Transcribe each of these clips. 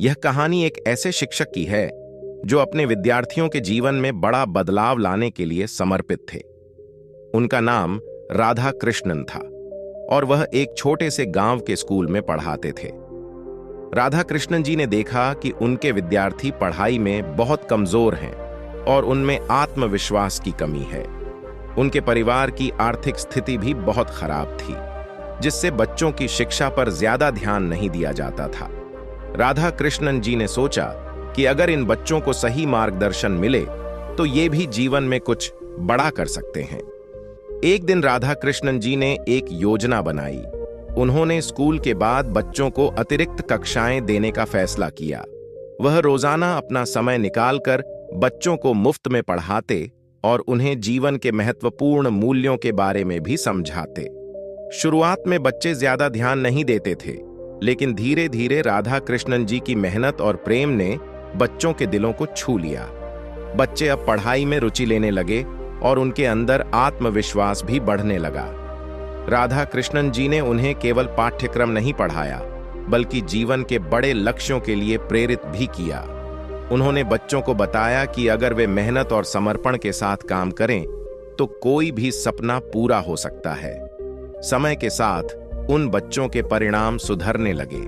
यह कहानी एक ऐसे शिक्षक की है जो अपने विद्यार्थियों के जीवन में बड़ा बदलाव लाने के लिए समर्पित थे। उनका नाम राधा कृष्णन था और वह एक छोटे से गांव के स्कूल में पढ़ाते थे। राधा कृष्णन जी ने देखा कि उनके विद्यार्थी पढ़ाई में बहुत कमजोर हैं और उनमें आत्मविश्वास की कमी है। उनके परिवार की आर्थिक स्थिति भी बहुत खराब थी, जिससे बच्चों की शिक्षा पर ज्यादा ध्यान नहीं दिया जाता था। राधा कृष्णन जी ने सोचा कि अगर इन बच्चों को सही मार्गदर्शन मिले तो ये भी जीवन में कुछ बड़ा कर सकते हैं। एक दिन राधा कृष्णन जी ने एक योजना बनाई। उन्होंने स्कूल के बाद बच्चों को अतिरिक्त कक्षाएं देने का फैसला किया। वह रोजाना अपना समय निकालकर बच्चों को मुफ्त में पढ़ाते और उन्हें जीवन के महत्वपूर्ण मूल्यों के बारे में भी समझाते। शुरुआत में बच्चे ज्यादा ध्यान नहीं देते थे, लेकिन धीरे धीरे राधा कृष्णन जी की मेहनत और प्रेम ने बच्चों के दिलों को छू लिया। बच्चे अब पढ़ाई में रुचि लेने लगे और उनके अंदर आत्मविश्वास भी बढ़ने लगा। राधा कृष्णन जी ने उन्हें केवल पाठ्यक्रम नहीं पढ़ाया, बल्कि जीवन के बड़े लक्ष्यों के लिए प्रेरित भी किया। उन्होंने बच्चों को बताया कि अगर वे मेहनत और समर्पण के साथ काम करें तो कोई भी सपना पूरा हो सकता है। समय के साथ उन बच्चों के परिणाम सुधरने लगे।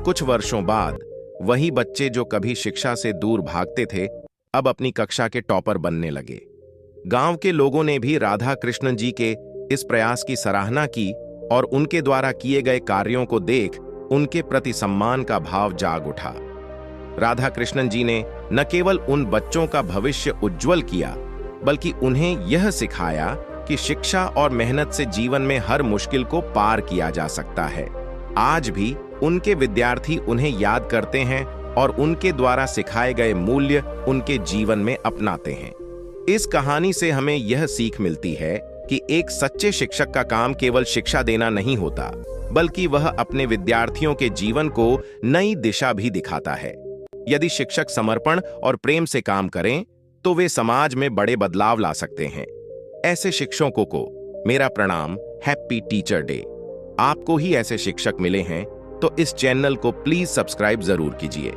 कुछ वर्षों बाद वही बच्चे जो कभी शिक्षा से दूर भागते थे, अब अपनी कक्षा के टॉपर बनने लगे। गांव के लोगों ने भी राधा कृष्णन जी के इस प्रयास की सराहना की और उनके द्वारा किए गए कार्यों को देख उनके प्रति सम्मान का भाव जाग उठा। राधा कृष्णन जी ने न केवल उन बच्चों का भविष्य उज्जवल किया, बल्कि उन्हें यह सिखाया कि शिक्षा और मेहनत से जीवन में हर मुश्किल को पार किया जा सकता है। आज भी उनके विद्यार्थी उन्हें याद करते हैं और उनके द्वारा सिखाए गए मूल्य उनके जीवन में अपनाते हैं। इस कहानी से हमें यह सीख मिलती है कि एक सच्चे शिक्षक का काम केवल शिक्षा देना नहीं होता, बल्कि वह अपने विद्यार्थियों के जीवन को नई दिशा भी दिखाता है। यदि शिक्षक समर्पण और प्रेम से काम करें तो वे समाज में बड़े बदलाव ला सकते हैं। ऐसे शिक्षकों को मेरा प्रणाम। Happy teacher day. आपको ही ऐसे शिक्षक मिले हैं तो इस चैनल को प्लीज सब्सक्राइब जरूर कीजिए।